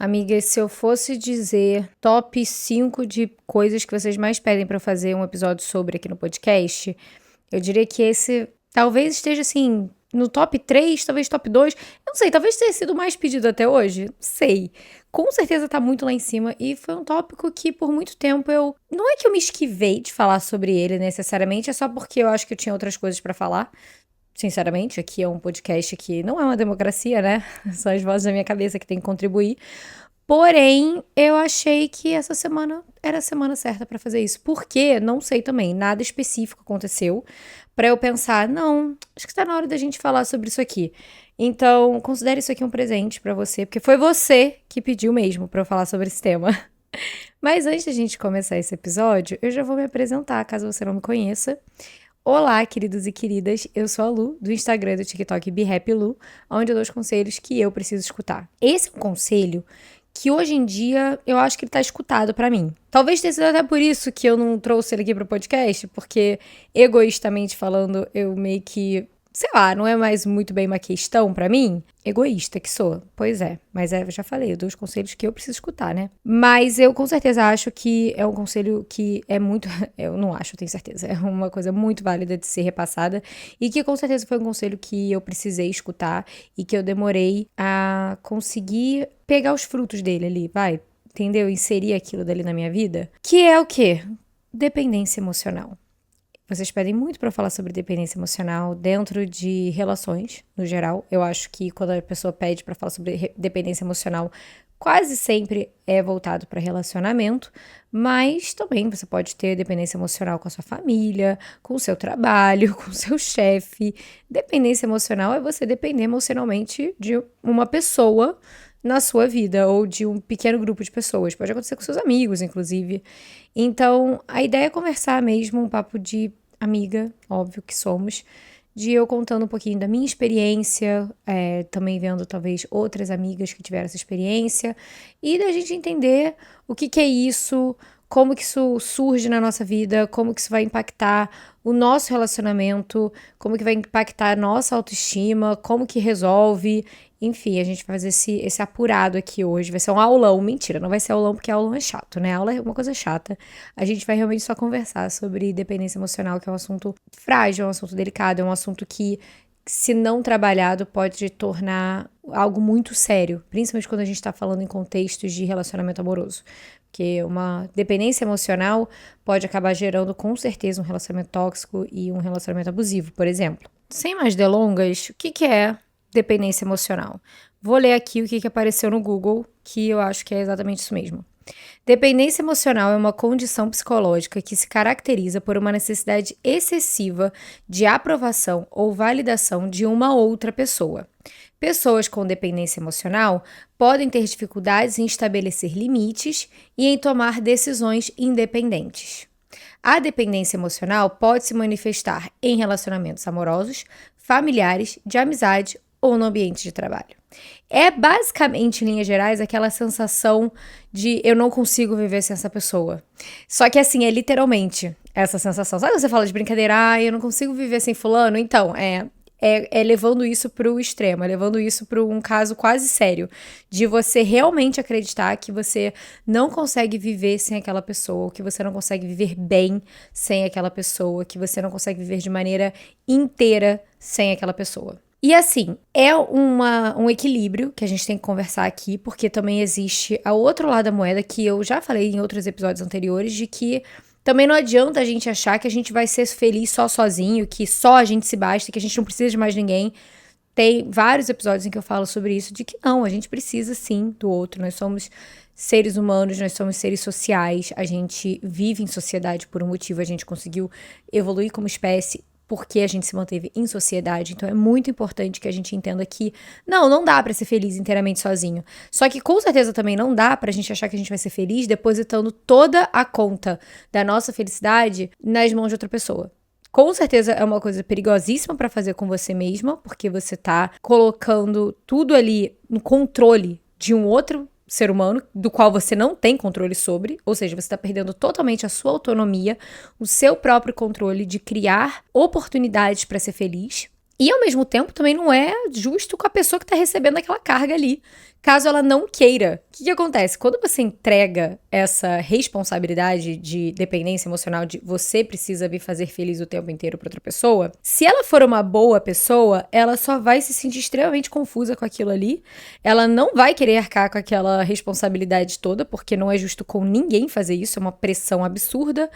Amiga, se eu fosse dizer top 5 de coisas que vocês mais pedem pra eu fazer um episódio sobre aqui no podcast, eu diria que esse talvez esteja assim no top 3, talvez top 2. Eu não sei, talvez tenha sido o mais pedido até hoje. Não sei. Com certeza tá muito lá em cima e foi um tópico que por muito tempo eu. Não é que eu me esquivei de falar sobre ele necessariamente, é só porque eu acho que eu tinha outras coisas pra falar. Sinceramente, aqui é um podcast que não é uma democracia, né? São as vozes da minha cabeça que tem que contribuir. Porém, eu achei que essa semana era a semana certa pra fazer isso. Por quê? Não sei também. Nada específico aconteceu pra eu pensar, não, acho que tá na hora da gente falar sobre isso aqui. Então, considere isso aqui um presente pra você, porque foi você que pediu mesmo pra eu falar sobre esse tema. Mas antes da gente começar esse episódio, eu já vou me apresentar, caso você não me conheça. Olá, queridos e queridas, eu sou a Lu, do Instagram e do TikTok BeHappyLu, onde eu dou os conselhos que eu preciso escutar. Esse é um conselho que hoje em dia eu acho que ele tá escutado pra mim. Talvez tenha sido até por isso que eu não trouxe ele aqui pro podcast, porque egoístamente falando, eu meio que, sei lá, não é mais muito bem uma questão pra mim. Egoísta que sou. Pois é, mas eu já falei, eu dou os conselhos que eu preciso escutar, né? Mas eu com certeza acho que é um conselho que é muito, eu não acho, eu tenho certeza, é uma coisa muito válida de ser repassada e que com certeza foi um conselho que eu precisei escutar e que eu demorei a conseguir pegar os frutos dele ali, vai, entendeu? Inserir aquilo dali na minha vida. Que é o quê? Dependência emocional. Vocês pedem muito pra eu falar sobre dependência emocional dentro de relações, no geral. Eu acho que quando a pessoa pede pra falar sobre dependência emocional, quase sempre é voltado pra relacionamento, mas também você pode ter dependência emocional com a sua família, com o seu trabalho, com o seu chefe. Dependência emocional é você depender emocionalmente de uma pessoa na sua vida ou de um pequeno grupo de pessoas. Pode acontecer com seus amigos, inclusive. Então, a ideia é conversar mesmo, um papo de amiga, óbvio que somos, de eu contando um pouquinho da minha experiência, também vendo talvez outras amigas que tiveram essa experiência, e da gente entender o que é isso, como que isso surge na nossa vida, como que isso vai impactar o nosso relacionamento, como que vai impactar a nossa autoestima, como que resolve. Enfim, a gente vai fazer esse apurado aqui hoje. Vai ser um aulão. Mentira, não vai ser aulão porque aulão é chato, né? Aula é uma coisa chata. A gente vai realmente só conversar sobre dependência emocional, que é um assunto frágil, é um assunto delicado, é um assunto que, se não trabalhado, pode tornar algo muito sério. Principalmente quando a gente tá falando em contextos de relacionamento amoroso. Porque uma dependência emocional pode acabar gerando, com certeza, um relacionamento tóxico e um relacionamento abusivo, por exemplo. Sem mais delongas, o que é dependência emocional? Vou ler aqui o que apareceu no Google, que eu acho que é exatamente isso mesmo. Dependência emocional é uma condição psicológica que se caracteriza por uma necessidade excessiva de aprovação ou validação de uma outra pessoa. Pessoas com dependência emocional podem ter dificuldades em estabelecer limites e em tomar decisões independentes. A dependência emocional pode se manifestar em relacionamentos amorosos, familiares, de amizade ou no ambiente de trabalho. É basicamente, em linhas gerais, aquela sensação de eu não consigo viver sem essa pessoa. Só que assim, é literalmente essa sensação. Sabe quando você fala de brincadeira, eu não consigo viver sem fulano? Então, é levando isso pro extremo, é levando isso para um caso quase sério, de você realmente acreditar que você não consegue viver sem aquela pessoa, que você não consegue viver bem sem aquela pessoa, que você não consegue viver de maneira inteira sem aquela pessoa. E assim, é um equilíbrio que a gente tem que conversar aqui, porque também existe o outro lado da moeda, que eu já falei em outros episódios anteriores, de que também não adianta a gente achar que a gente vai ser feliz só sozinho, que só a gente se basta, que a gente não precisa de mais ninguém. Tem vários episódios em que eu falo sobre isso, de que não, a gente precisa sim do outro. Nós somos seres humanos, nós somos seres sociais, a gente vive em sociedade por um motivo, a gente conseguiu evoluir como espécie porque a gente se manteve em sociedade. Então é muito importante que a gente entenda que não dá pra ser feliz inteiramente sozinho. Só que com certeza também não dá pra gente achar que a gente vai ser feliz depositando toda a conta da nossa felicidade nas mãos de outra pessoa. Com certeza é uma coisa perigosíssima pra fazer com você mesma, porque você tá colocando tudo ali no controle de um outro ser humano, do qual você não tem controle sobre, ou seja, você está perdendo totalmente a sua autonomia, o seu próprio controle de criar oportunidades para ser feliz. E, ao mesmo tempo, também não é justo com a pessoa que tá recebendo aquela carga ali, caso ela não queira. O que acontece? Quando você entrega essa responsabilidade de dependência emocional, de você precisa me fazer feliz o tempo inteiro pra outra pessoa, se ela for uma boa pessoa, ela só vai se sentir extremamente confusa com aquilo ali, ela não vai querer arcar com aquela responsabilidade toda, porque não é justo com ninguém fazer isso, é uma pressão absurda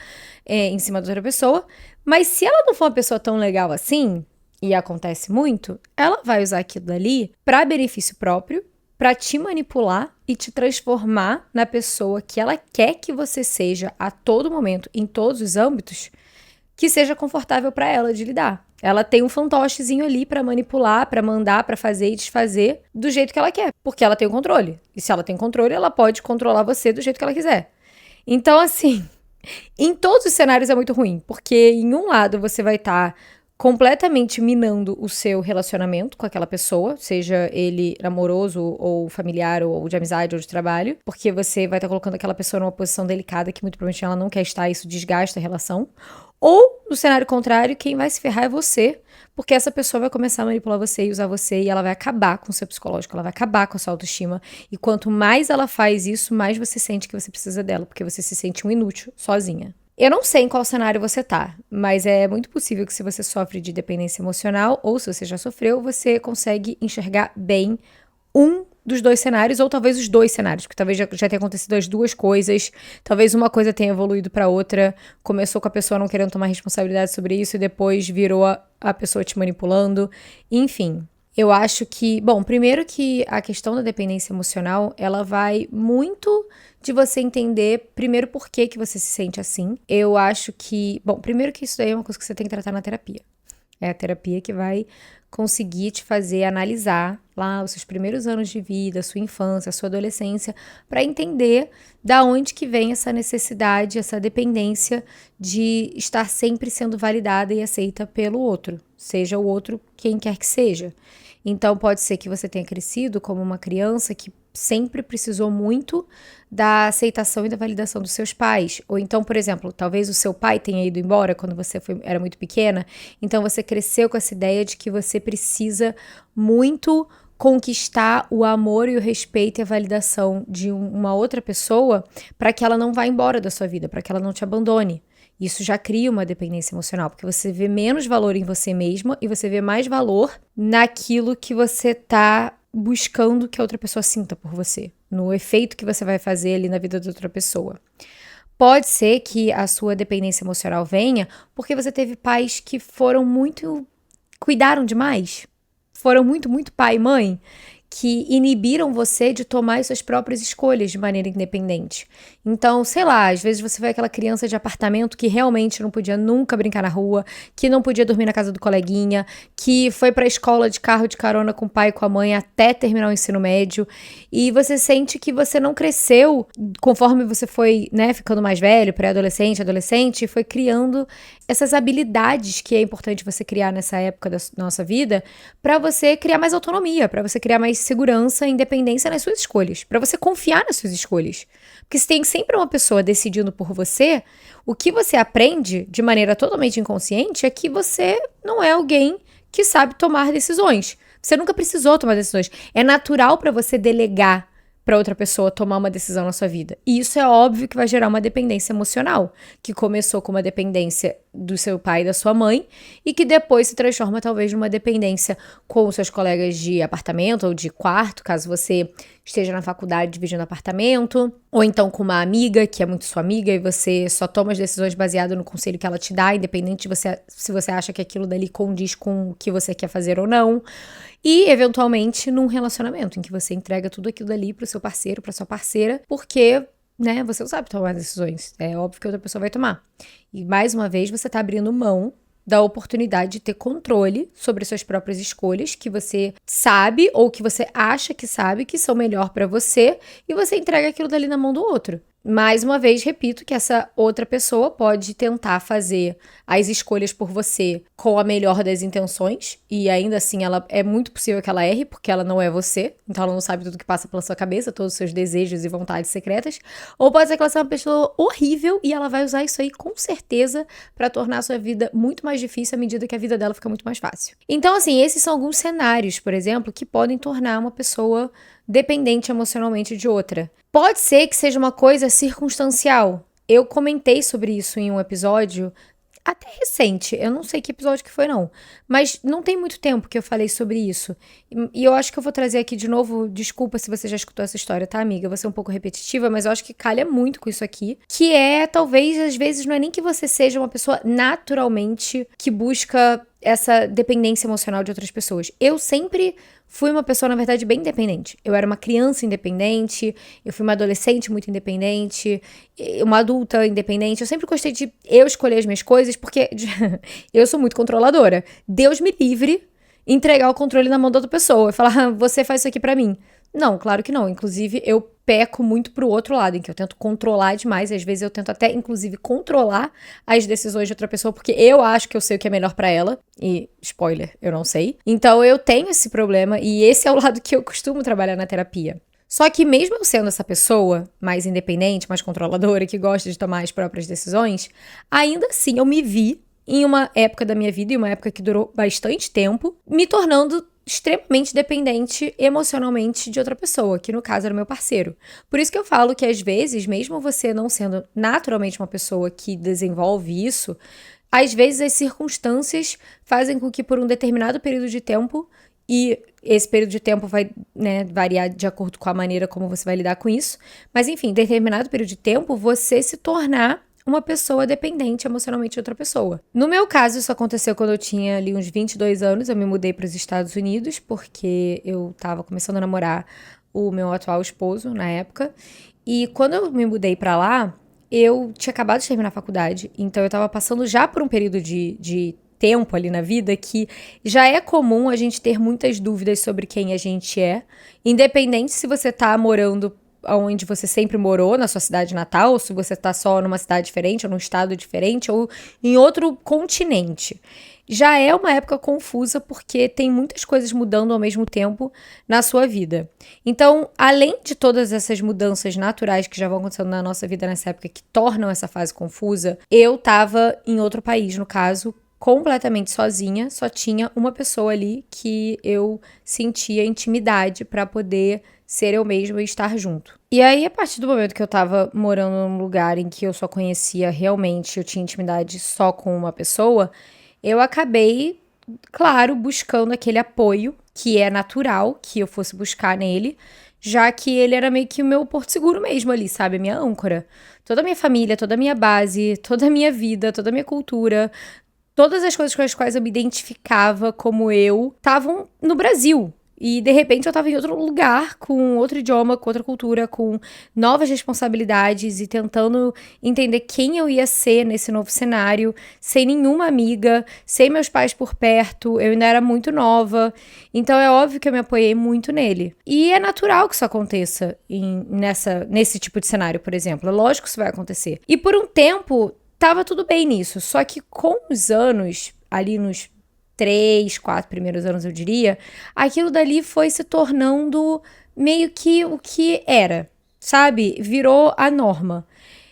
em cima da outra pessoa. Mas se ela não for uma pessoa tão legal assim, e acontece muito, ela vai usar aquilo dali para benefício próprio, para te manipular e te transformar na pessoa que ela quer que você seja a todo momento, em todos os âmbitos, que seja confortável para ela de lidar. Ela tem um fantochezinho ali para manipular, para mandar, para fazer e desfazer do jeito que ela quer, porque ela tem o controle. E se ela tem controle, ela pode controlar você do jeito que ela quiser. Então, assim, em todos os cenários é muito ruim, porque em um lado você vai estar completamente minando o seu relacionamento com aquela pessoa, seja ele amoroso ou familiar ou de amizade ou de trabalho, porque você vai estar colocando aquela pessoa numa posição delicada que muito provavelmente ela não quer estar, isso desgasta a relação. Ou, no cenário contrário, quem vai se ferrar é você, porque essa pessoa vai começar a manipular você e usar você e ela vai acabar com o seu psicológico, ela vai acabar com a sua autoestima. E quanto mais ela faz isso, mais você sente que você precisa dela, porque você se sente um inútil sozinha. Eu não sei em qual cenário você tá, mas é muito possível que se você sofre de dependência emocional ou se você já sofreu, você consegue enxergar bem um dos dois cenários ou talvez os dois cenários, porque talvez já tenha acontecido as duas coisas, talvez uma coisa tenha evoluído para outra, começou com a pessoa não querendo tomar responsabilidade sobre isso e depois virou a pessoa te manipulando, enfim. Eu acho que, bom, primeiro que a questão da dependência emocional, ela vai muito de você entender, primeiro, por que você se sente assim. Eu acho que, bom, primeiro que isso daí é uma coisa que você tem que tratar na terapia. É a terapia que vai conseguir te fazer analisar lá os seus primeiros anos de vida, a sua infância, a sua adolescência, para entender da onde que vem essa necessidade, essa dependência de estar sempre sendo validada e aceita pelo outro, seja o outro quem quer que seja. Então, pode ser que você tenha crescido como uma criança que sempre precisou muito da aceitação e da validação dos seus pais. Ou então, por exemplo, talvez o seu pai tenha ido embora quando você era muito pequena, então você cresceu com essa ideia de que você precisa muito conquistar o amor e o respeito e a validação de uma outra pessoa para que ela não vá embora da sua vida, para que ela não te abandone. Isso já cria uma dependência emocional, porque você vê menos valor em você mesma e você vê mais valor naquilo que você tá buscando que a outra pessoa sinta por você, no efeito que você vai fazer ali na vida da outra pessoa. Pode ser que a sua dependência emocional venha porque você teve pais que cuidaram demais, foram muito pai e mãe, que inibiram você de tomar as suas próprias escolhas de maneira independente. Então, sei lá, às vezes você foi aquela criança de apartamento que realmente não podia nunca brincar na rua, que não podia dormir na casa do coleguinha, que foi pra escola de carro de carona com o pai e com a mãe até terminar o ensino médio, e você sente que você não cresceu conforme você foi, né, ficando mais velho, pré-adolescente, adolescente, e foi criando essas habilidades que é importante você criar nessa época da nossa vida, pra você criar mais autonomia, pra você criar mais segurança e independência nas suas escolhas, pra você confiar nas suas escolhas. Porque se tem sempre uma pessoa decidindo por você, o que você aprende de maneira totalmente inconsciente é que você não é alguém que sabe tomar decisões. Você nunca precisou tomar decisões. É natural pra você delegar para outra pessoa tomar uma decisão na sua vida. E isso é óbvio que vai gerar uma dependência emocional, que começou com uma dependência do seu pai e da sua mãe, e que depois se transforma talvez numa dependência com os seus colegas de apartamento ou de quarto, caso você esteja na faculdade dividindo apartamento, ou então com uma amiga que é muito sua amiga e você só toma as decisões baseado no conselho que ela te dá, independente de se você acha que aquilo dali condiz com o que você quer fazer ou não. E, eventualmente, num relacionamento em que você entrega tudo aquilo dali pro seu parceiro, pra sua parceira, porque, né, você não sabe tomar decisões. É óbvio que outra pessoa vai tomar. E, mais uma vez, você tá abrindo mão da oportunidade de ter controle sobre suas próprias escolhas, que você sabe ou que você acha que sabe que são melhor pra você, e você entrega aquilo dali na mão do outro. Mais uma vez, repito que essa outra pessoa pode tentar fazer as escolhas por você com a melhor das intenções, e ainda assim é muito possível que ela erre, porque ela não é você, então ela não sabe tudo que passa pela sua cabeça, todos os seus desejos e vontades secretas. Ou pode ser que ela seja uma pessoa horrível e ela vai usar isso aí com certeza pra tornar a sua vida muito mais difícil à medida que a vida dela fica muito mais fácil. Então, assim, esses são alguns cenários, por exemplo, que podem tornar uma pessoa dependente emocionalmente de outra. Pode ser que seja uma coisa circunstancial. Eu comentei sobre isso em um episódio até recente, eu não sei que episódio que foi não, mas não tem muito tempo que eu falei sobre isso. E eu acho que eu vou trazer aqui de novo, desculpa se você já escutou essa história, tá, amiga? Eu vou ser um pouco repetitiva, mas eu acho que calha muito com isso aqui, que é, talvez, às vezes, não é nem que você seja uma pessoa naturalmente que busca essa dependência emocional de outras pessoas. Eu sempre fui uma pessoa, na verdade, bem independente. Eu era uma criança independente, eu fui uma adolescente muito independente, uma adulta independente. Eu sempre gostei de eu escolher as minhas coisas, porque eu sou muito controladora. Deus me livre entregar o controle na mão da outra pessoa e falar, você faz isso aqui pra mim. Não, claro que não. Inclusive, eu peco muito pro outro lado, em que eu tento controlar demais. E às vezes eu tento até, inclusive, controlar as decisões de outra pessoa, porque eu acho que eu sei o que é melhor pra ela. E, spoiler, eu não sei. Então eu tenho esse problema e esse é o lado que eu costumo trabalhar na terapia. Só que mesmo eu sendo essa pessoa mais independente, mais controladora, que gosta de tomar as próprias decisões, ainda assim eu me vi em uma época da minha vida, e uma época que durou bastante tempo, me tornando extremamente dependente emocionalmente de outra pessoa, que no caso era meu parceiro. Por isso que eu falo que às vezes, mesmo você não sendo naturalmente uma pessoa que desenvolve isso, às vezes as circunstâncias fazem com que por um determinado período de tempo, e esse período de tempo vai, né, variar de acordo com a maneira como você vai lidar com isso, mas enfim, determinado período de tempo, você se tornar uma pessoa dependente emocionalmente de outra pessoa. No meu caso, isso aconteceu quando eu tinha ali uns 22 anos, eu me mudei para os Estados Unidos, porque eu tava começando a namorar o meu atual esposo na época, e quando eu me mudei para lá, eu tinha acabado de terminar a faculdade, então eu tava passando já por um período de tempo ali na vida que já é comum a gente ter muitas dúvidas sobre quem a gente é, independente se você tá morando onde você sempre morou, na sua cidade natal, ou se você tá só numa cidade diferente, ou num estado diferente, ou em outro continente. Já é uma época confusa porque tem muitas coisas mudando ao mesmo tempo na sua vida. Então, além de todas essas mudanças naturais que já vão acontecendo na nossa vida nessa época que tornam essa fase confusa, eu tava em outro país, no caso, completamente sozinha, só tinha uma pessoa ali que eu sentia intimidade pra poder ser eu mesma e estar junto. E aí, a partir do momento que eu tava morando num lugar em que eu só conhecia realmente, eu tinha intimidade só com uma pessoa, eu acabei, claro, buscando aquele apoio que é natural que eu fosse buscar nele, já que ele era meio que o meu porto seguro mesmo ali, sabe? A minha âncora. Toda a minha família, toda a minha base, toda a minha vida, toda a minha cultura, todas as coisas com as quais eu me identificava como eu, estavam no Brasil. E, de repente, eu tava em outro lugar, com outro idioma, com outra cultura, com novas responsabilidades e tentando entender quem eu ia ser nesse novo cenário, sem nenhuma amiga, sem meus pais por perto, eu ainda era muito nova. Então, é óbvio que eu me apoiei muito nele. E é natural que isso aconteça nesse tipo de cenário, por exemplo. É lógico que isso vai acontecer. E por um tempo, tava tudo bem nisso. Só que com os anos, ali nos 3, 4 primeiros anos, eu diria, aquilo dali foi se tornando meio que o que era, sabe? Virou a norma.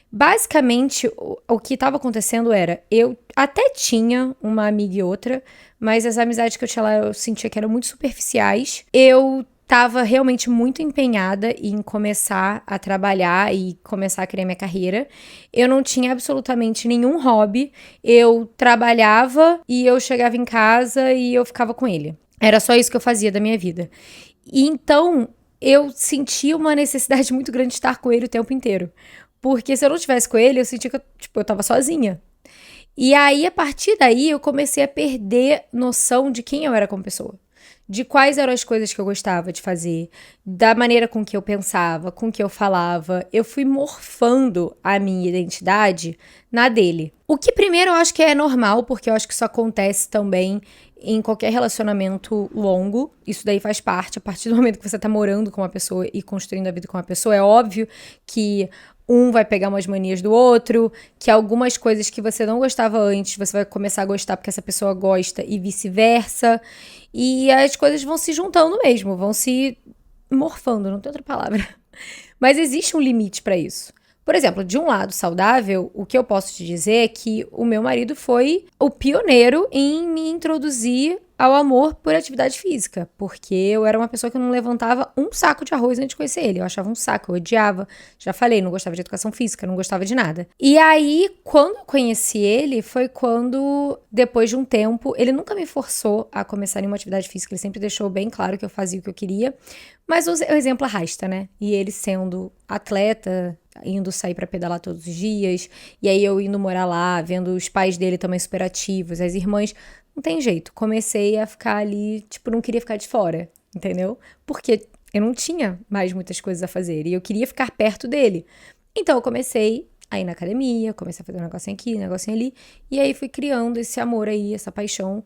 Basicamente, o que estava acontecendo era, eu até tinha uma amiga e outra, mas as amizades que eu tinha lá eu sentia que eram muito superficiais. Eu tava realmente muito empenhada em começar a trabalhar e começar a criar minha carreira. Eu não tinha absolutamente nenhum hobby. Eu trabalhava e eu chegava em casa e eu ficava com ele. Era só isso que eu fazia da minha vida. E então, eu sentia uma necessidade muito grande de estar com ele o tempo inteiro. Porque se eu não estivesse com ele, eu sentia que eu tava sozinha. E aí, a partir daí, eu comecei a perder noção de quem eu era como pessoa. De quais eram as coisas que eu gostava de fazer, da maneira com que eu pensava, com que eu falava. Eu fui morfando a minha identidade na dele. O que primeiro eu acho que é normal, porque eu acho que isso acontece também em qualquer relacionamento longo. Isso daí faz parte. A partir do momento que você tá morando com uma pessoa e construindo a vida com uma pessoa, é óbvio que um vai pegar umas manias do outro, que algumas coisas que você não gostava antes, você vai começar a gostar porque essa pessoa gosta e vice-versa. E as coisas vão se juntando mesmo, vão se morfando, não tem outra palavra. Mas existe um limite para isso. Por exemplo, de um lado saudável, o que eu posso te dizer é que o meu marido foi o pioneiro em me introduzir ao amor por atividade física, porque eu era uma pessoa que não levantava um saco de arroz antes de conhecer ele. Eu achava um saco, eu odiava. Já falei, não gostava de educação física, não gostava de nada. E aí, quando eu conheci ele, foi quando, depois de um tempo, ele nunca me forçou a começar nenhuma atividade física, ele sempre deixou bem claro que eu fazia o que eu queria. Mas o exemplo arrasta, né? E ele sendo atleta, indo sair pra pedalar todos os dias, e aí eu indo morar lá, vendo os pais dele também super ativos, as irmãs, não tem jeito. Comecei a ficar ali, tipo, não queria ficar de fora, entendeu? Porque eu não tinha mais muitas coisas a fazer e eu queria ficar perto dele. Então eu comecei a ir na academia, comecei a fazer um negocinho aqui, um negocinho ali, e aí fui criando esse amor aí, essa paixão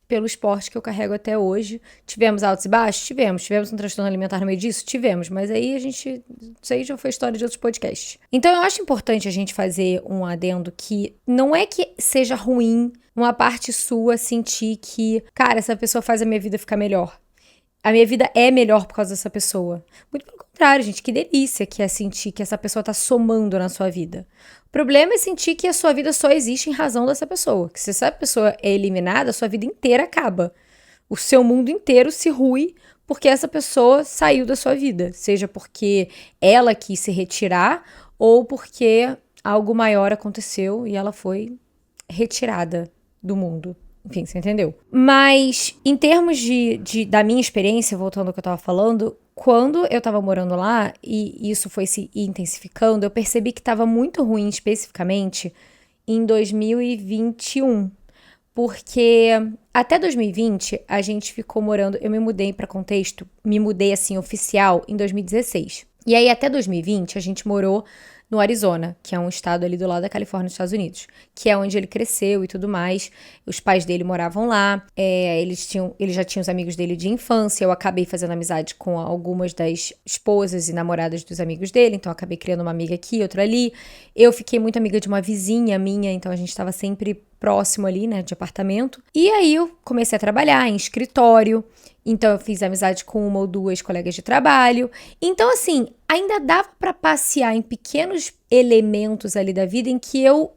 pelo esporte que eu carrego até hoje. Tivemos altos e baixos? Tivemos. Tivemos um transtorno alimentar no meio disso? Tivemos. Mas aí isso aí já foi história de outros podcasts. Então eu acho importante a gente fazer um adendo que não é que seja ruim uma parte sua sentir que, cara, essa pessoa faz a minha vida ficar melhor. A minha vida é melhor por causa dessa pessoa. Muito pelo contrário, gente, que delícia que é sentir que essa pessoa tá somando na sua vida. O problema é sentir que a sua vida só existe em razão dessa pessoa. Que se essa pessoa é eliminada, a sua vida inteira acaba. O seu mundo inteiro se rui porque essa pessoa saiu da sua vida. Seja porque ela quis se retirar ou porque algo maior aconteceu e ela foi retirada do mundo. Enfim, você entendeu? Mas, em termos da minha experiência, voltando ao que eu tava falando, quando eu tava morando lá, e isso foi se intensificando, eu percebi que tava muito ruim, especificamente, em 2021. Porque até 2020, a gente ficou morando... Eu me mudei pra contexto, me mudei, assim, oficial, em 2016. E aí, até 2020, a gente morou no Arizona, que é um estado ali do lado da Califórnia, nos Estados Unidos, que é onde ele cresceu e tudo mais. Os pais dele moravam lá, ele já tinha os amigos dele de infância. Eu acabei fazendo amizade com algumas das esposas e namoradas dos amigos dele, então eu acabei criando uma amiga aqui, outra ali. Eu fiquei muito amiga de uma vizinha minha, então a gente estava sempre próximo ali, né, de apartamento. E aí eu comecei a trabalhar em escritório, então eu fiz amizade com uma ou duas colegas de trabalho. Então, assim, ainda dava pra passear em pequenos elementos ali da vida em que eu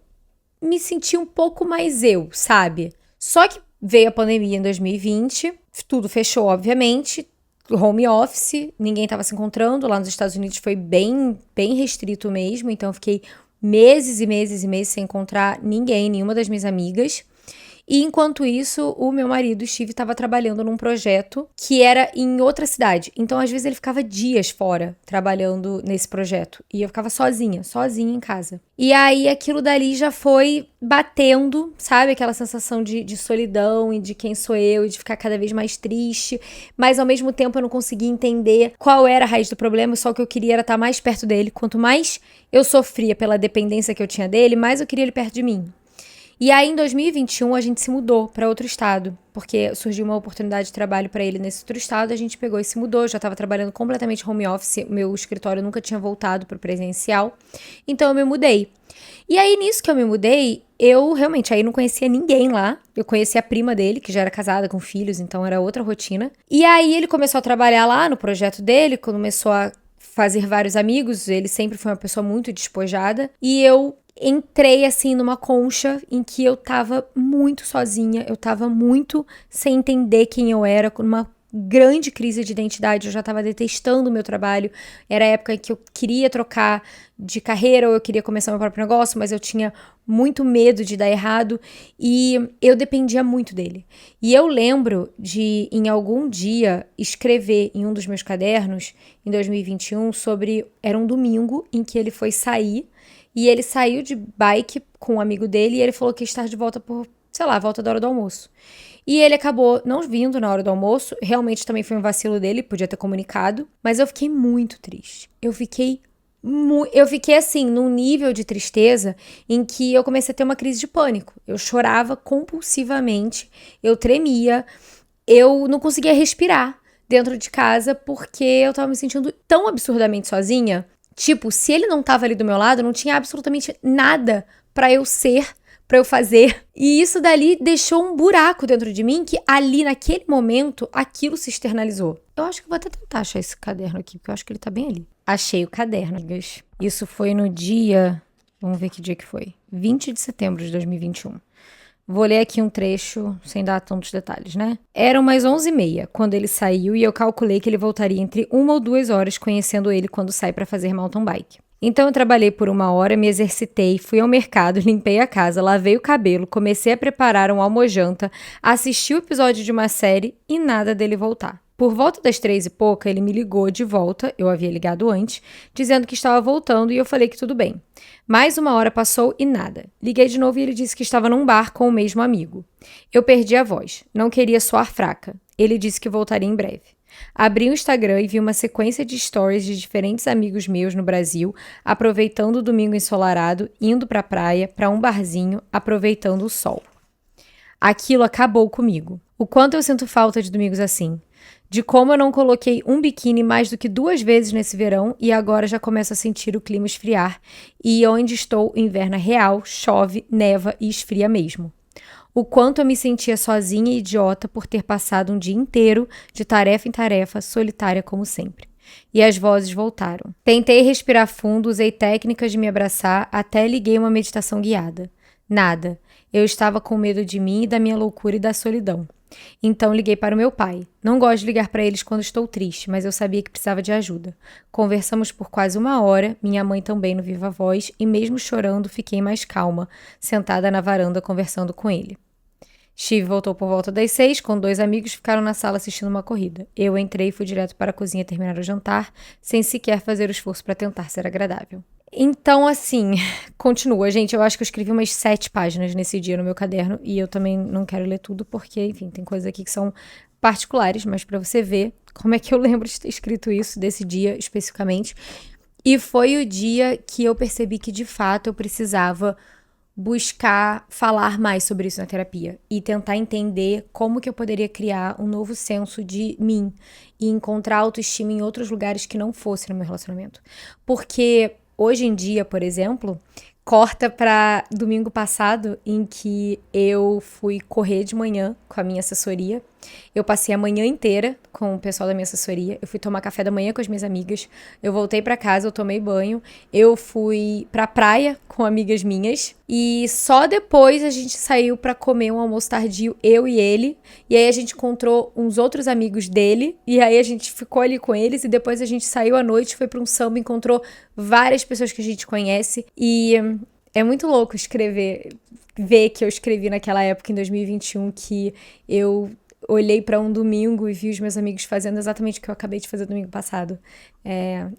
me senti um pouco mais eu, sabe? Só que veio a pandemia em 2020, tudo fechou, obviamente, home office, ninguém tava se encontrando. Lá nos Estados Unidos foi bem, bem restrito mesmo, então eu fiquei meses e meses e meses sem encontrar ninguém, nenhuma das minhas amigas. E enquanto isso, o meu marido, Steve, estava trabalhando num projeto que era em outra cidade. Então, às vezes, ele ficava dias fora trabalhando nesse projeto. E eu ficava sozinha em casa. E aí, aquilo dali já foi batendo, sabe? Aquela sensação de solidão e de quem sou eu e de ficar cada vez mais triste. Mas, ao mesmo tempo, eu não conseguia entender qual era a raiz do problema. Só o que eu queria era estar mais perto dele. Quanto mais eu sofria pela dependência que eu tinha dele, mais eu queria ele perto de mim. E aí, em 2021, a gente se mudou para outro estado, porque surgiu uma oportunidade de trabalho para ele nesse outro estado, a gente pegou e se mudou. Eu já estava trabalhando completamente home office, meu escritório nunca tinha voltado para o presencial, então eu me mudei. E aí, nisso que eu me mudei, eu realmente aí não conhecia ninguém lá. Eu conhecia a prima dele, que já era casada com filhos, então era outra rotina. E aí, ele começou a trabalhar lá no projeto dele, começou a fazer vários amigos, ele sempre foi uma pessoa muito despojada, e eu entrei, assim, numa concha em que eu tava muito sozinha, eu tava muito sem entender quem eu era, com uma grande crise de identidade, eu já tava detestando o meu trabalho, era a época em que eu queria trocar de carreira ou eu queria começar meu próprio negócio, mas eu tinha muito medo de dar errado e eu dependia muito dele. E eu lembro de, em algum dia, escrever em um dos meus cadernos, em 2021, era um domingo em que ele foi sair. E ele saiu de bike com um amigo dele e ele falou que ia estar de volta por, sei lá, volta da hora do almoço. E ele acabou não vindo na hora do almoço, realmente também foi um vacilo dele, podia ter comunicado, mas eu fiquei muito triste. Eu fiquei assim, num nível de tristeza em que eu comecei a ter uma crise de pânico. Eu chorava compulsivamente, eu tremia, eu não conseguia respirar dentro de casa porque eu tava me sentindo tão absurdamente sozinha Tipo, se ele não tava ali do meu lado, não tinha absolutamente nada pra eu ser, pra eu fazer. E isso dali deixou um buraco dentro de mim que ali, naquele momento, aquilo se externalizou. Eu acho que vou até tentar achar esse caderno aqui, porque eu acho que ele tá bem ali. Achei o caderno, amigas. Isso foi no dia... Vamos ver que dia que foi. 20 de setembro de 2021. Vou ler aqui um trecho, sem dar tantos detalhes, né? Eram umas 11h30 quando ele saiu e eu calculei que ele voltaria entre 1 ou 2 horas, conhecendo ele quando sai para fazer mountain bike. Então eu trabalhei por 1 hora, me exercitei, fui ao mercado, limpei a casa, lavei o cabelo, comecei a preparar um almojanta, assisti o episódio de uma série e nada dele voltar. Por volta das 3 e pouca, ele me ligou de volta, eu havia ligado antes, dizendo que estava voltando e eu falei que tudo bem. Mais 1 hora passou e nada. Liguei de novo e ele disse que estava num bar com o mesmo amigo. Eu perdi a voz, não queria soar fraca. Ele disse que voltaria em breve. Abri o Instagram e vi uma sequência de stories de diferentes amigos meus no Brasil, aproveitando o domingo ensolarado, indo pra praia, pra um barzinho, aproveitando o sol. Aquilo acabou comigo. O quanto eu sinto falta de domingos assim. De como eu não coloquei um biquíni mais do que 2 vezes nesse verão e agora já começo a sentir o clima esfriar. E onde estou, o inverno é real, chove, neva e esfria mesmo. O quanto eu me sentia sozinha e idiota por ter passado um dia inteiro, de tarefa em tarefa, solitária como sempre. E as vozes voltaram. Tentei respirar fundo, usei técnicas de me abraçar, até liguei uma meditação guiada. Nada. Eu estava com medo de mim e da minha loucura e da solidão. Então liguei para o meu pai. Não gosto de ligar para eles quando estou triste, mas eu sabia que precisava de ajuda. Conversamos por quase 1 hora, minha mãe também no viva voz, e mesmo chorando fiquei mais calma, sentada na varanda conversando com ele. Steve voltou por volta das 6, com 2 amigos ficaram na sala assistindo uma corrida. Eu entrei e fui direto para a cozinha terminar o jantar, sem sequer fazer o esforço para tentar ser agradável. Então, assim, continua. Gente, eu acho que eu escrevi umas 7 páginas nesse dia no meu caderno e eu também não quero ler tudo porque, enfim, tem coisas aqui que são particulares, mas pra você ver como é que eu lembro de ter escrito isso desse dia especificamente. E foi o dia que eu percebi que, de fato, eu precisava buscar falar mais sobre isso na terapia e tentar entender como que eu poderia criar um novo senso de mim e encontrar autoestima em outros lugares que não fosse no meu relacionamento. Porque hoje em dia, por exemplo, corta pra domingo passado em que eu fui correr de manhã com a minha assessoria. Eu passei a manhã inteira com o pessoal da minha assessoria. Eu fui tomar café da manhã com as minhas amigas. Eu voltei pra casa, eu tomei banho. Eu fui pra praia com amigas minhas. E só depois a gente saiu pra comer um almoço tardio, eu e ele. E aí a gente encontrou uns outros amigos dele. E aí a gente ficou ali com eles. E depois a gente saiu à noite, foi pra um samba, encontrou várias pessoas que a gente conhece. E é muito louco ver que eu escrevi naquela época, em 2021, que eu olhei pra um domingo e vi os meus amigos fazendo exatamente o que eu acabei de fazer domingo passado.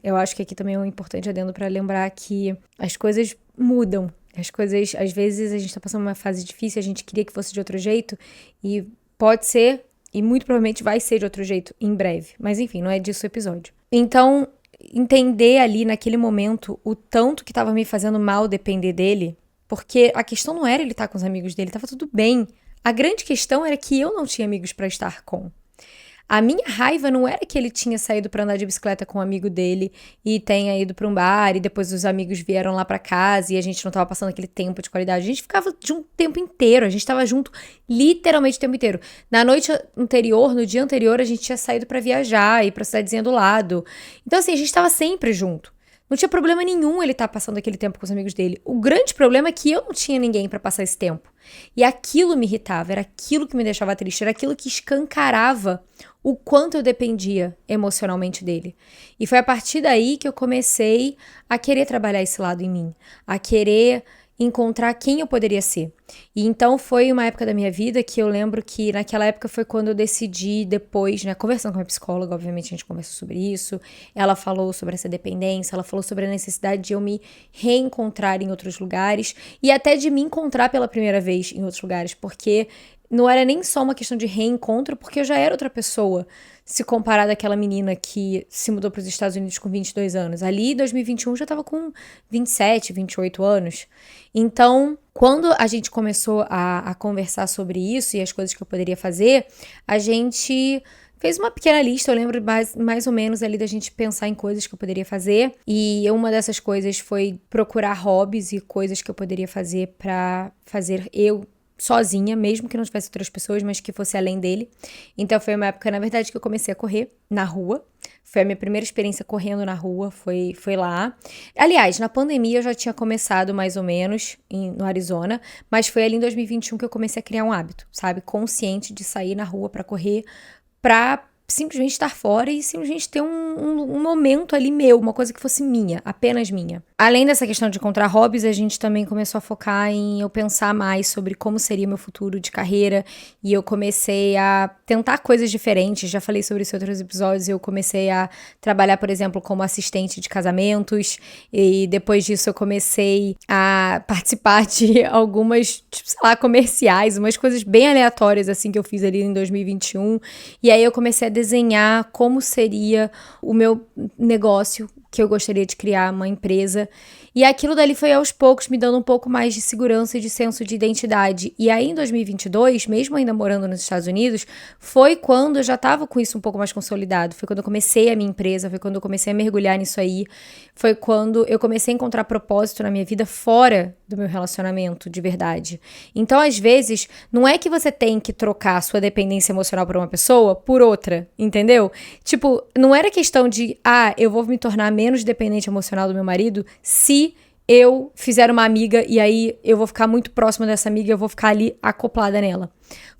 Eu acho que aqui também é um importante adendo pra lembrar que as coisas mudam. As coisas, às vezes, a gente tá passando uma fase difícil, a gente queria que fosse de outro jeito, e pode ser, e muito provavelmente vai ser de outro jeito em breve. Mas enfim, não é disso o episódio. Então, entender ali naquele momento o tanto que tava me fazendo mal depender dele, porque a questão não era ele estar com os amigos dele, tava tudo bem. A grande questão era que eu não tinha amigos pra estar com. A minha raiva não era que ele tinha saído pra andar de bicicleta com um amigo dele e tenha ido pra um bar e depois os amigos vieram lá pra casa e a gente não tava passando aquele tempo de qualidade. A gente ficava junto o tempo inteiro, a gente tava junto literalmente o tempo inteiro. Na noite anterior, no dia anterior, a gente tinha saído pra viajar e pra cidadezinha do lado. Então assim, a gente tava sempre junto. Não tinha problema nenhum ele estar passando aquele tempo com os amigos dele. O grande problema é que eu não tinha ninguém pra passar esse tempo. E aquilo me irritava, era aquilo que me deixava triste, era aquilo que escancarava o quanto eu dependia emocionalmente dele. E foi a partir daí que eu comecei a querer trabalhar esse lado em mim, a querer encontrar quem eu poderia ser. E então foi uma época da minha vida que eu lembro que naquela época foi quando eu decidi depois, né, conversando com a minha psicóloga, obviamente a gente conversou sobre isso, ela falou sobre essa dependência, ela falou sobre a necessidade de eu me reencontrar em outros lugares e até de me encontrar pela primeira vez em outros lugares, porque não era nem só uma questão de reencontro, porque eu já era outra pessoa, se comparar daquela menina que se mudou para os Estados Unidos com 22 anos. Ali, em 2021, já estava com 27, 28 anos. Então, quando a gente começou a conversar sobre isso e as coisas que eu poderia fazer, a gente fez uma pequena lista, eu lembro mais ou menos ali da gente pensar em coisas que eu poderia fazer. E uma dessas coisas foi procurar hobbies e coisas que eu poderia fazer pra fazer eu sozinha, mesmo que não tivesse outras pessoas, mas que fosse além dele. Então foi uma época, na verdade, que eu comecei a correr na rua. Foi a minha primeira experiência correndo na rua, foi lá. Aliás, na pandemia eu já tinha começado mais ou menos no Arizona, mas foi ali em 2021 que eu comecei a criar um hábito, sabe? Consciente de sair na rua pra correr, pra simplesmente estar fora e simplesmente ter um momento ali meu, uma coisa que fosse minha, apenas minha. Além dessa questão de encontrar hobbies, a gente também começou a focar em eu pensar mais sobre como seria meu futuro de carreira e eu comecei a tentar coisas diferentes, já falei sobre isso em outros episódios, eu comecei a trabalhar, por exemplo, como assistente de casamentos e depois disso eu comecei a participar de algumas, tipo, sei lá, comerciais, umas coisas bem aleatórias assim que eu fiz ali em 2021 e aí eu comecei a desenhar como seria o meu negócio, que eu gostaria de criar uma empresa. E aquilo dali foi aos poucos me dando um pouco mais de segurança e de senso de identidade. E aí em 2022, mesmo ainda morando nos Estados Unidos, foi quando eu já estava com isso um pouco mais consolidado. Foi quando eu comecei a minha empresa, foi quando eu comecei a mergulhar nisso aí. Foi quando eu comecei a encontrar propósito na minha vida fora do meu relacionamento, de verdade. Então, às vezes, não é que você tem que trocar a sua dependência emocional por uma pessoa por outra, entendeu? Tipo, não era questão de, eu vou me tornar menos dependente emocional do meu marido se eu fizer uma amiga e aí eu vou ficar muito próxima dessa amiga e eu vou ficar ali acoplada nela.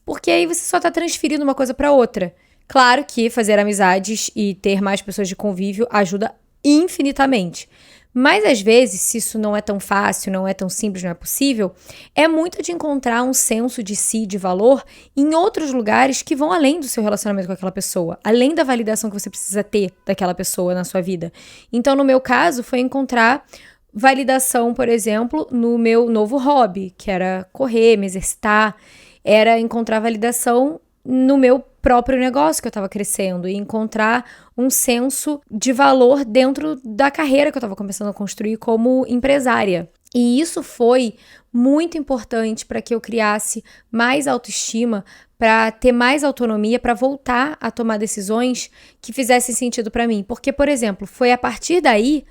Porque aí você só tá transferindo uma coisa pra outra. Claro que fazer amizades e ter mais pessoas de convívio ajuda infinitamente. Mas às vezes, se isso não é tão fácil, não é tão simples, não é possível, é muito de encontrar um senso de si, de valor, em outros lugares que vão além do seu relacionamento com aquela pessoa, além da validação que você precisa ter daquela pessoa na sua vida. Então, no meu caso, foi encontrar validação, por exemplo, no meu novo hobby, que era correr, me exercitar, era encontrar validação no meu próprio negócio que eu estava crescendo e encontrar um senso de valor dentro da carreira que eu estava começando a construir como empresária. E isso foi muito importante para que eu criasse mais autoestima, para ter mais autonomia, para voltar a tomar decisões que fizessem sentido para mim. Porque, por exemplo, foi a partir daí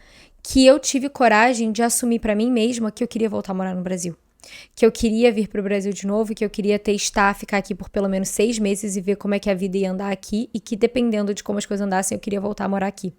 que eu tive coragem de assumir para mim mesma que eu queria voltar a morar no Brasil. Que eu queria vir para o Brasil de novo, que eu queria ficar aqui por pelo menos 6 meses e ver como é que a vida ia andar aqui e que dependendo de como as coisas andassem, eu queria voltar a morar aqui.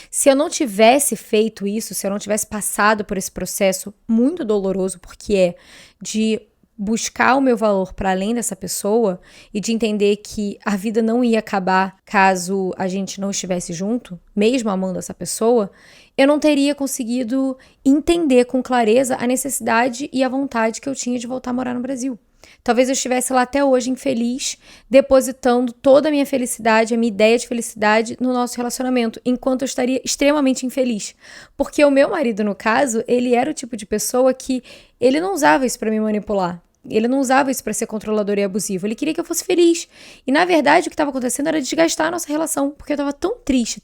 Se eu não tivesse feito isso, se eu não tivesse passado por esse processo muito doloroso, porque é de buscar o meu valor para além dessa pessoa e de entender que a vida não ia acabar caso a gente não estivesse junto, mesmo amando essa pessoa, eu não teria conseguido entender com clareza a necessidade e a vontade que eu tinha de voltar a morar no Brasil. Talvez eu estivesse lá até hoje infeliz, depositando toda a minha felicidade, a minha ideia de felicidade no nosso relacionamento, enquanto eu estaria extremamente infeliz. Porque o meu marido, no caso, ele era o tipo de pessoa que ele não usava isso para me manipular. Ele não usava isso pra ser controlador e abusivo. Ele queria que eu fosse feliz. E, na verdade, o que estava acontecendo era desgastar a nossa relação. Porque eu tava tão triste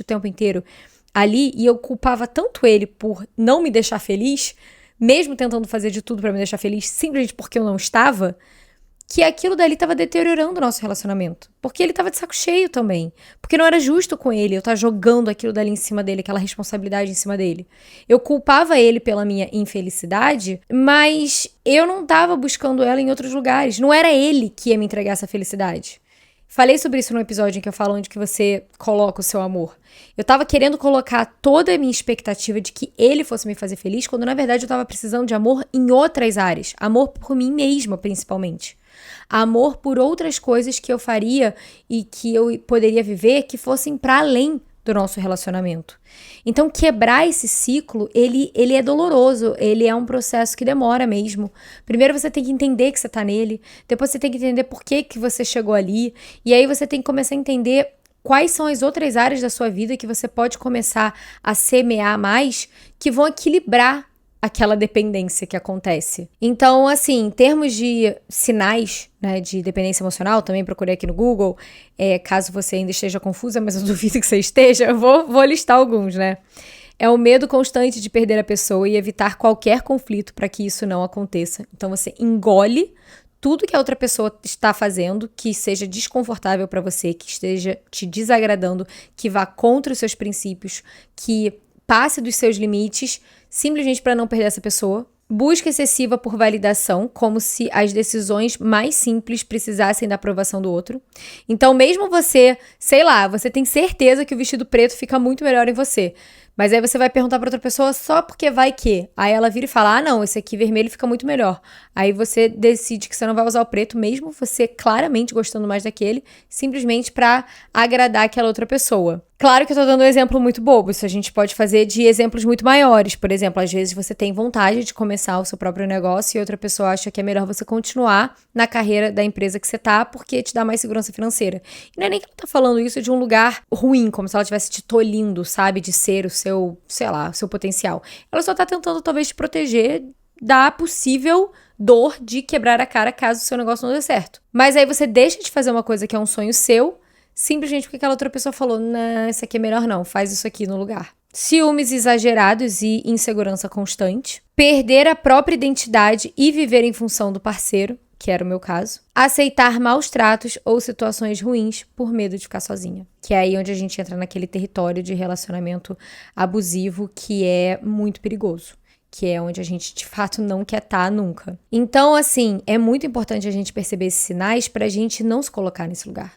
o tempo inteiro ali. E eu culpava tanto ele por não me deixar feliz, mesmo tentando fazer de tudo pra me deixar feliz, simplesmente porque eu não estava, que aquilo dali tava deteriorando o nosso relacionamento. Porque ele tava de saco cheio também. Porque não era justo com ele eu estar jogando aquilo dali em cima dele, aquela responsabilidade em cima dele. Eu culpava ele pela minha infelicidade, mas eu não tava buscando ela em outros lugares. Não era ele que ia me entregar essa felicidade. Falei sobre isso no episódio em que eu falo onde que você coloca o seu amor. Eu tava querendo colocar toda a minha expectativa de que ele fosse me fazer feliz, quando na verdade eu tava precisando de amor em outras áreas. Amor por mim mesma, principalmente. Amor por outras coisas que eu faria e que eu poderia viver que fossem para além do nosso relacionamento. Então, quebrar esse ciclo, ele é doloroso, ele é um processo que demora mesmo. Primeiro você tem que entender que você tá nele, depois você tem que entender por que você chegou ali, e aí você tem que começar a entender quais são as outras áreas da sua vida que você pode começar a semear mais, que vão equilibrar aquela dependência que acontece. Então, assim, em termos de sinais, né, de dependência emocional, também procurei aqui no Google, caso você ainda esteja confusa, mas eu duvido que você esteja, eu vou listar alguns, né? É o medo constante de perder a pessoa e evitar qualquer conflito para que isso não aconteça. Então, você engole tudo que a outra pessoa está fazendo que seja desconfortável pra você, que esteja te desagradando, que vá contra os seus princípios, que passe dos seus limites, simplesmente pra não perder essa pessoa. Busca excessiva por validação, como se as decisões mais simples precisassem da aprovação do outro. Então, mesmo você, sei lá, você tem certeza que o vestido preto fica muito melhor em você. Mas aí você vai perguntar pra outra pessoa só porque vai que. Aí ela vira e fala, não, esse aqui vermelho fica muito melhor. Aí você decide que você não vai usar o preto, mesmo você claramente gostando mais daquele, simplesmente pra agradar aquela outra pessoa. Claro que eu tô dando um exemplo muito bobo, isso a gente pode fazer de exemplos muito maiores. Por exemplo, às vezes você tem vontade de começar o seu próprio negócio e outra pessoa acha que é melhor você continuar na carreira da empresa que você tá, porque te dá mais segurança financeira. E não é nem que ela tá falando isso de um lugar ruim, como se ela estivesse te tolhindo, sabe, de ser o seu, sei lá, o seu potencial. Ela só tá tentando talvez te proteger da possível dor de quebrar a cara caso o seu negócio não dê certo. Mas aí você deixa de fazer uma coisa que é um sonho seu, simplesmente porque aquela outra pessoa falou, não, isso aqui é melhor não, faz isso aqui no lugar. Ciúmes exagerados e insegurança constante. Perder a própria identidade e viver em função do parceiro, que era o meu caso. Aceitar maus tratos ou situações ruins por medo de ficar sozinha. Que é aí onde a gente entra naquele território de relacionamento abusivo que é muito perigoso. Que é onde a gente, de fato, não quer estar nunca. Então, assim, é muito importante a gente perceber esses sinais pra gente não se colocar nesse lugar.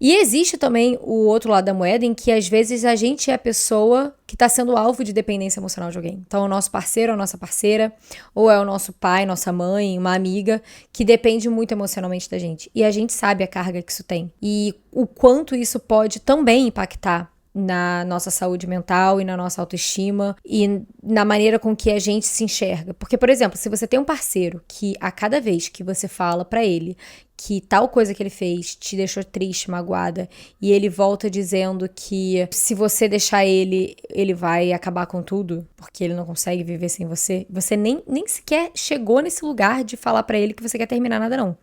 E existe também o outro lado da moeda em que, às vezes, a gente é a pessoa que está sendo alvo de dependência emocional de alguém. Então, o nosso parceiro ou a nossa parceira, ou é o nosso pai, nossa mãe, uma amiga, que depende muito emocionalmente da gente. E a gente sabe a carga que isso tem. E o quanto isso pode também impactar na nossa saúde mental e na nossa autoestima e na maneira com que a gente se enxerga. Porque, por exemplo, se você tem um parceiro que a cada vez que você fala pra ele que tal coisa que ele fez te deixou triste, magoada, e ele volta dizendo que se você deixar ele, ele vai acabar com tudo, porque ele não consegue viver sem você, você nem sequer chegou nesse lugar de falar pra ele que você quer terminar nada, não.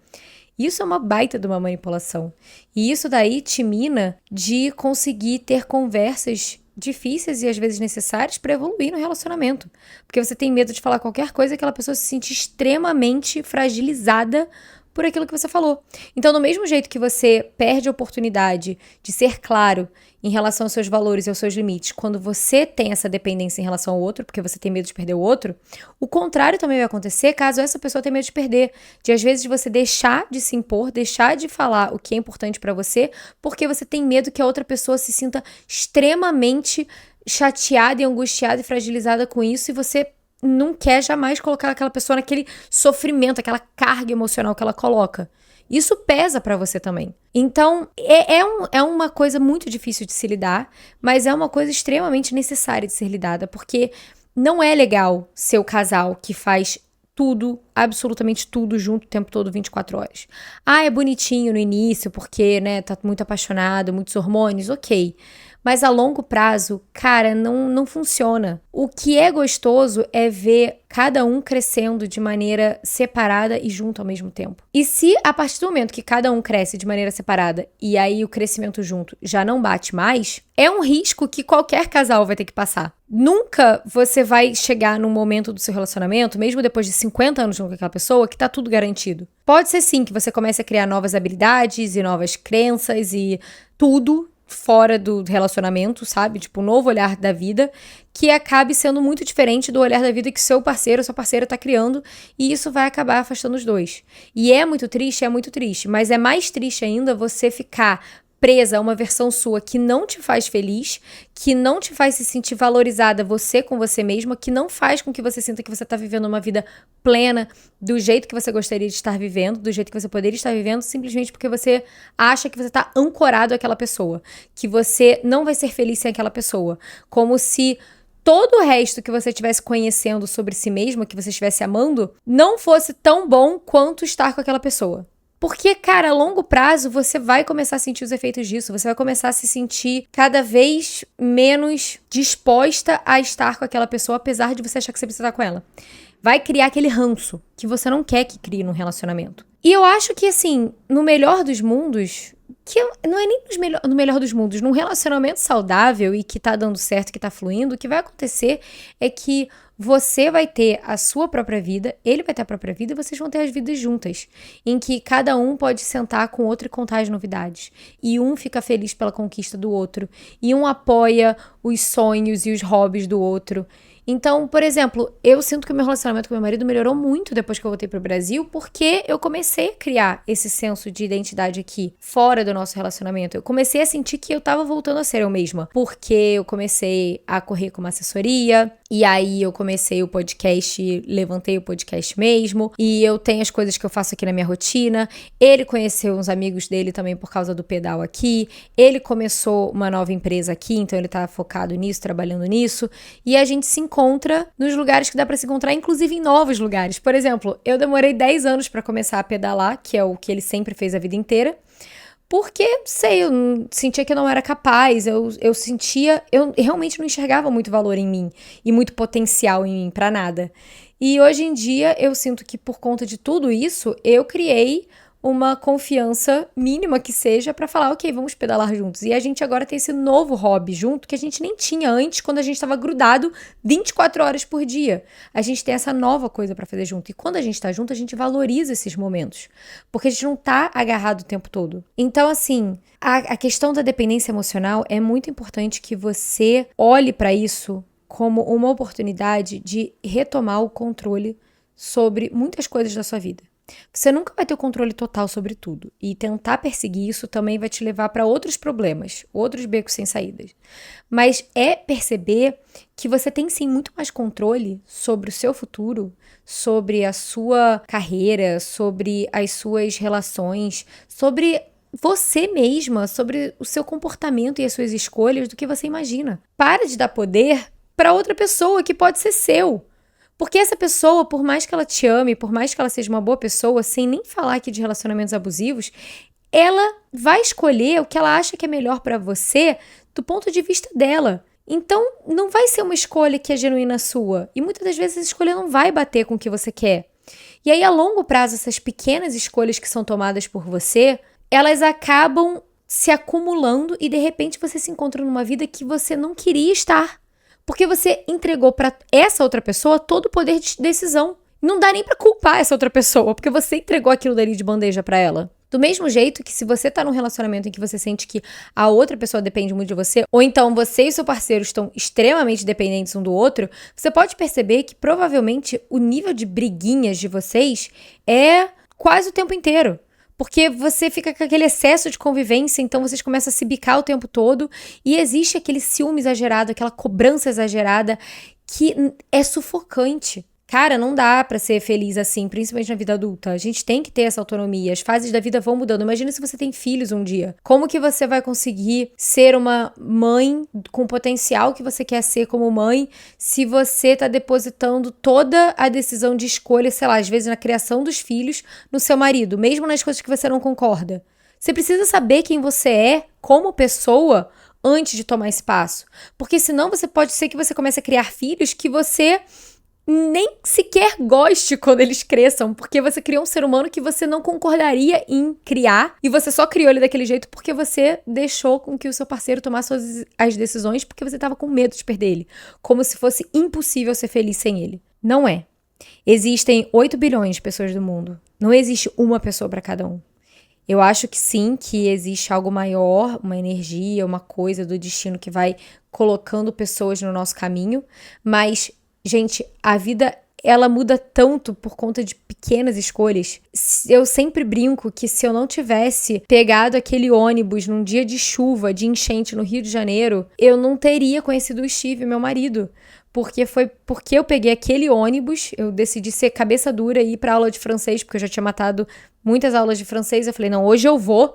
Isso é uma baita de uma manipulação. E isso daí te mina de conseguir ter conversas difíceis e às vezes necessárias para evoluir no relacionamento. Porque você tem medo de falar qualquer coisa e aquela pessoa se sente extremamente fragilizada por aquilo que você falou. Então, do mesmo jeito que você perde a oportunidade de ser claro em relação aos seus valores e aos seus limites, quando você tem essa dependência em relação ao outro, porque você tem medo de perder o outro, o contrário também vai acontecer caso essa pessoa tenha medo de perder. De, às vezes, você deixar de se impor, deixar de falar o que é importante pra você, porque você tem medo que a outra pessoa se sinta extremamente chateada e angustiada e fragilizada com isso, e você não quer jamais colocar aquela pessoa naquele sofrimento, aquela carga emocional que ela coloca. Isso pesa pra você também. Então, é uma coisa muito difícil de se lidar, mas é uma coisa extremamente necessária de ser lidada, porque não é legal ser o casal que faz tudo, absolutamente tudo junto o tempo todo, 24 horas. Ah, é bonitinho no início, porque, né, tá muito apaixonado, muitos hormônios, ok. Mas a longo prazo, cara, não funciona. O que é gostoso é ver cada um crescendo de maneira separada e junto ao mesmo tempo. E se a partir do momento que cada um cresce de maneira separada e aí o crescimento junto já não bate mais, é um risco que qualquer casal vai ter que passar. Nunca você vai chegar num momento do seu relacionamento, mesmo depois de 50 anos junto com aquela pessoa, que tá tudo garantido. Pode ser sim que você comece a criar novas habilidades e novas crenças e tudo fora do relacionamento, sabe? Tipo, um novo olhar da vida que acabe sendo muito diferente do olhar da vida que seu parceiro ou sua parceira tá criando, e isso vai acabar afastando os dois. E é muito triste, mas é mais triste ainda você ficar presa a uma versão sua que não te faz feliz, que não te faz se sentir valorizada você com você mesma, que não faz com que você sinta que você tá vivendo uma vida plena, do jeito que você gostaria de estar vivendo, do jeito que você poderia estar vivendo, simplesmente porque você acha que você tá ancorado àquela pessoa, que você não vai ser feliz sem aquela pessoa, como se todo o resto que você estivesse conhecendo sobre si mesma, que você estivesse amando, não fosse tão bom quanto estar com aquela pessoa. Porque, cara, a longo prazo você vai começar a sentir os efeitos disso, você vai começar a se sentir cada vez menos disposta a estar com aquela pessoa, apesar de você achar que você precisa estar com ela. Vai criar aquele ranço que você não quer que crie num relacionamento. E eu acho que, assim, no melhor dos mundos, que não é nem no melhor dos mundos, num relacionamento saudável e que tá dando certo, que tá fluindo, o que vai acontecer é que você vai ter a sua própria vida, ele vai ter a própria vida e vocês vão ter as vidas juntas, em que cada um pode sentar com o outro e contar as novidades. E um fica feliz pela conquista do outro, e um apoia os sonhos e os hobbies do outro. Então, por exemplo, eu sinto que o meu relacionamento com meu marido melhorou muito depois que eu voltei pro Brasil, porque eu comecei a criar esse senso de identidade aqui, fora do nosso relacionamento. Eu comecei a sentir que eu tava voltando a ser eu mesma, porque eu comecei a correr com uma assessoria, e aí eu comecei o podcast, levantei o podcast mesmo, e eu tenho as coisas que eu faço aqui na minha rotina. Ele conheceu uns amigos dele também por causa do pedal aqui, ele começou uma nova empresa aqui, então ele tá focado nisso, trabalhando nisso, e a gente se encontra nos lugares que dá pra se encontrar, inclusive em novos lugares. Por exemplo, eu demorei 10 anos pra começar a pedalar, que é o que ele sempre fez a vida inteira, porque, sei, eu sentia que eu não era capaz, eu realmente não enxergava muito valor em mim e muito potencial em mim pra nada. E hoje em dia eu sinto que por conta de tudo isso, eu criei uma confiança mínima que seja pra falar, ok, vamos pedalar juntos. E a gente agora tem esse novo hobby junto que a gente nem tinha antes, quando a gente tava grudado 24 horas por dia. A gente tem essa nova coisa pra fazer junto. E quando a gente tá junto, a gente valoriza esses momentos. Porque a gente não tá agarrado o tempo todo. Então, assim, a questão da dependência emocional é muito importante que você olhe pra isso como uma oportunidade de retomar o controle sobre muitas coisas da sua vida. Você nunca vai ter o controle total sobre tudo. E tentar perseguir isso também vai te levar para outros problemas, outros becos sem saídas. Mas é perceber que você tem sim muito mais controle sobre o seu futuro, sobre a sua carreira, sobre as suas relações, sobre você mesma, sobre o seu comportamento e as suas escolhas do que você imagina. Para de dar poder para outra pessoa que pode ser seu. Porque essa pessoa, por mais que ela te ame, por mais que ela seja uma boa pessoa, sem nem falar aqui de relacionamentos abusivos, ela vai escolher o que ela acha que é melhor pra você do ponto de vista dela. Então, não vai ser uma escolha que é genuína sua. E muitas das vezes essa escolha não vai bater com o que você quer. E aí, a longo prazo, essas pequenas escolhas que são tomadas por você, elas acabam se acumulando e, de repente, você se encontra numa vida que você não queria estar. Porque você entregou pra essa outra pessoa todo o poder de decisão. Não dá nem pra culpar essa outra pessoa, porque você entregou aquilo dali de bandeja pra ela. Do mesmo jeito que se você tá num relacionamento em que você sente que a outra pessoa depende muito de você, ou então você e seu parceiro estão extremamente dependentes um do outro, você pode perceber que provavelmente o nível de briguinhas de vocês é quase o tempo inteiro. Porque você fica com aquele excesso de convivência, então vocês começam a se bicar o tempo todo e existe aquele ciúme exagerado, aquela cobrança exagerada que é sufocante. Cara, não dá pra ser feliz assim, principalmente na vida adulta. A gente tem que ter essa autonomia. As fases da vida vão mudando. Imagina se você tem filhos um dia. Como que você vai conseguir ser uma mãe com o potencial que você quer ser como mãe se você tá depositando toda a decisão de escolha, sei lá, às vezes na criação dos filhos, no seu marido, mesmo nas coisas que você não concorda? Você precisa saber quem você é como pessoa antes de tomar esse passo. Porque senão pode ser que você comece a criar filhos que você nem sequer goste quando eles cresçam, porque você criou um ser humano que você não concordaria em criar, e você só criou ele daquele jeito porque você deixou com que o seu parceiro tomasse as decisões porque você estava com medo de perder ele, como se fosse impossível ser feliz sem ele. Não é. Existem 8 bilhões de pessoas no mundo. Não existe uma pessoa para cada um. Eu acho que sim, que existe algo maior, uma energia, uma coisa do destino que vai colocando pessoas no nosso caminho, mas gente, a vida, ela muda tanto por conta de pequenas escolhas. Eu sempre brinco que se eu não tivesse pegado aquele ônibus num dia de chuva, de enchente no Rio de Janeiro, eu não teria conhecido o Steve, meu marido. Porque foi porque eu peguei aquele ônibus, eu decidi ser cabeça dura e ir pra aula de francês, porque eu já tinha matado muitas aulas de francês. Eu falei, não, hoje eu vou.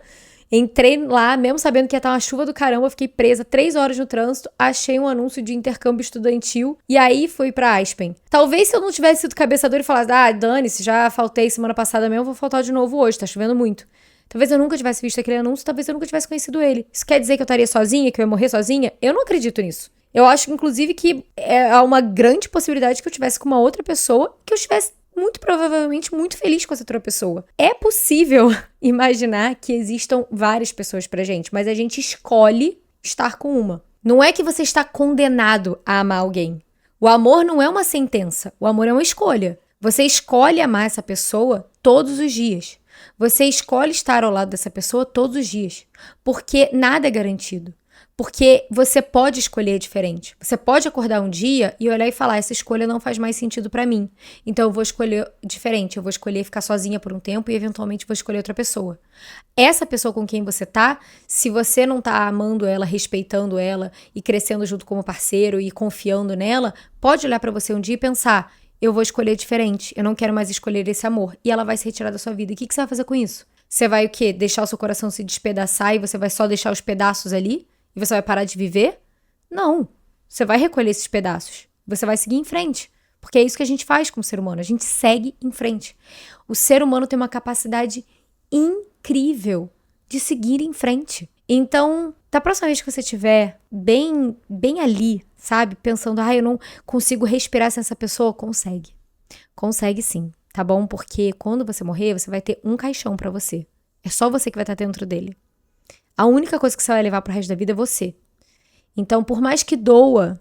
Entrei lá, mesmo sabendo que ia estar uma chuva do caramba, fiquei presa 3 horas no trânsito, achei um anúncio de intercâmbio estudantil e aí fui pra Aspen. Talvez se eu não tivesse sido cabeça dura e falasse, dane-se, já faltei semana passada mesmo, vou faltar de novo hoje, tá chovendo muito. Talvez eu nunca tivesse visto aquele anúncio, talvez eu nunca tivesse conhecido ele. Isso quer dizer que eu estaria sozinha, que eu ia morrer sozinha? Eu não acredito nisso. Eu acho, inclusive, que há uma grande possibilidade que eu tivesse com uma outra pessoa, que eu estivesse muito provavelmente muito feliz com essa outra pessoa. É possível imaginar que existam várias pessoas pra gente, mas a gente escolhe estar com uma. Não é que você está condenado a amar alguém. O amor não é uma sentença, o amor é uma escolha. Você escolhe amar essa pessoa todos os dias. Você escolhe estar ao lado dessa pessoa todos os dias. Porque nada é garantido. Porque você pode escolher diferente. Você pode acordar um dia e olhar e falar, essa escolha não faz mais sentido pra mim. Então eu vou escolher diferente. Eu vou escolher ficar sozinha por um tempo e eventualmente vou escolher outra pessoa. Essa pessoa com quem você tá, se você não tá amando ela, respeitando ela e crescendo junto como parceiro e confiando nela, pode olhar pra você um dia e pensar, eu vou escolher diferente, eu não quero mais escolher esse amor. E ela vai se retirar da sua vida. E o que você vai fazer com isso? Você vai o quê? Deixar o seu coração se despedaçar e você vai só deixar os pedaços ali? E você vai parar de viver? Não. Você vai recolher esses pedaços. Você vai seguir em frente. Porque é isso que a gente faz com o ser humano. A gente segue em frente. O ser humano tem uma capacidade incrível de seguir em frente. Então, da próxima vez que você estiver bem ali, sabe? Pensando, eu não consigo respirar sem essa pessoa. Consegue. Consegue sim, tá bom? Porque quando você morrer, você vai ter um caixão pra você. É só você que vai estar dentro dele. A única coisa que você vai levar pro resto da vida é você. Então, por mais que doa,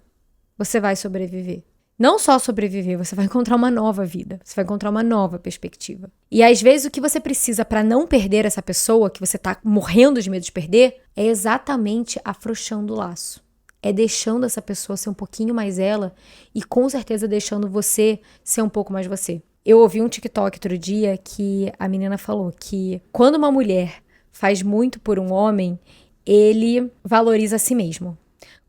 você vai sobreviver. Não só sobreviver, você vai encontrar uma nova vida. Você vai encontrar uma nova perspectiva. E às vezes o que você precisa pra não perder essa pessoa, que você tá morrendo de medo de perder, é exatamente afrouxando o laço. É deixando essa pessoa ser um pouquinho mais ela e com certeza deixando você ser um pouco mais você. Eu ouvi um TikTok outro dia que a menina falou que quando uma mulher faz muito por um homem, ele valoriza a si mesmo.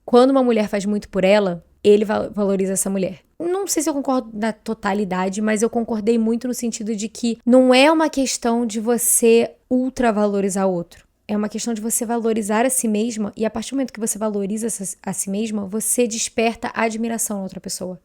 Quando uma mulher faz muito por ela, ele valoriza essa mulher. Não sei se eu concordo na totalidade, mas eu concordei muito no sentido de que não é uma questão de você ultravalorizar o outro. É uma questão de você valorizar a si mesma e a partir do momento que você valoriza a si mesma, você desperta a admiração na outra pessoa.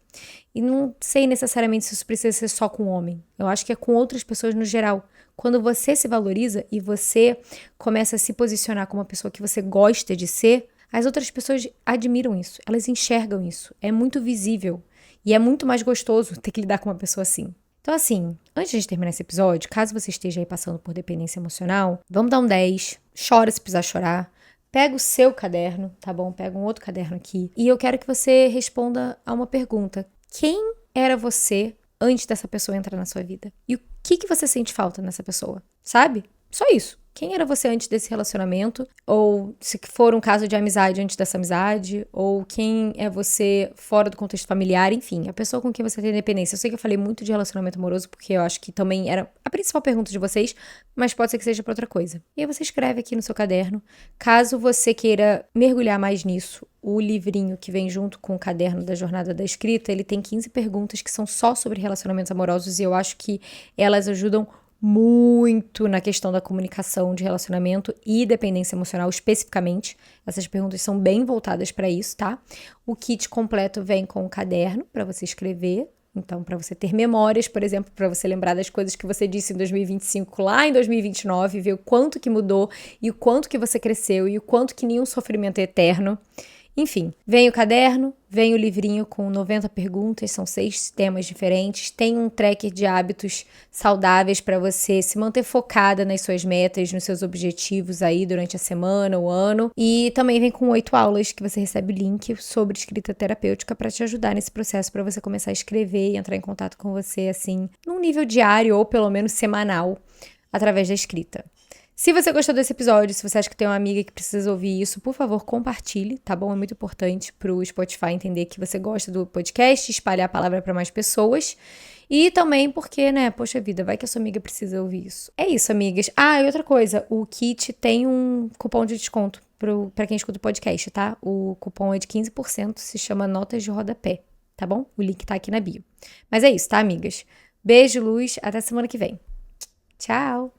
E não sei necessariamente se isso precisa ser só com o homem. Eu acho que é com outras pessoas no geral. Quando você se valoriza e você começa a se posicionar como uma pessoa que você gosta de ser, as outras pessoas admiram isso, elas enxergam isso. É muito visível e é muito mais gostoso ter que lidar com uma pessoa assim. Então assim, antes de terminar esse episódio, caso você esteja aí passando por dependência emocional, vamos dar um 10, chora se precisar chorar, pega o seu caderno, tá bom? Pega um outro caderno aqui e eu quero que você responda a uma pergunta. Quem era você antes dessa pessoa entrar na sua vida? E o que você sente falta nessa pessoa? Sabe? Só isso. Quem era você antes desse relacionamento? Ou se for um caso de amizade antes dessa amizade? Ou quem é você fora do contexto familiar? Enfim, a pessoa com quem você tem dependência. Eu sei que eu falei muito de relacionamento amoroso, porque eu acho que também era a principal pergunta de vocês, mas pode ser que seja pra outra coisa. E aí você escreve aqui no seu caderno. Caso você queira mergulhar mais nisso, o livrinho que vem junto com o caderno da Jornada da Escrita, ele tem 15 perguntas que são só sobre relacionamentos amorosos e eu acho que elas ajudam muito na questão da comunicação de relacionamento e dependência emocional especificamente. Essas perguntas são bem voltadas para isso, tá? O kit completo vem com o caderno para você escrever. Então, para você ter memórias, por exemplo, para você lembrar das coisas que você disse em 2025 lá em 2029, ver o quanto que mudou e o quanto que você cresceu e o quanto que nenhum sofrimento é eterno. Enfim, vem o caderno, vem o livrinho com 90 perguntas, são 6 temas diferentes, tem um tracker de hábitos saudáveis para você se manter focada nas suas metas, nos seus objetivos aí durante a semana, o ano, e também vem com 8 aulas que você recebe link sobre escrita terapêutica para te ajudar nesse processo, para você começar a escrever e entrar em contato com você assim, num nível diário ou pelo menos semanal, através da escrita. Se você gostou desse episódio, se você acha que tem uma amiga que precisa ouvir isso, por favor, compartilhe, tá bom? É muito importante pro Spotify entender que você gosta do podcast, espalhar a palavra para mais pessoas. E também porque, né, poxa vida, vai que a sua amiga precisa ouvir isso. É isso, amigas. Ah, e outra coisa, o kit tem um cupom de desconto pra quem escuta o podcast, tá? O cupom é de 15%, se chama Notas de Rodapé, tá bom? O link tá aqui na bio. Mas é isso, tá, amigas? Beijo, luz, até semana que vem. Tchau!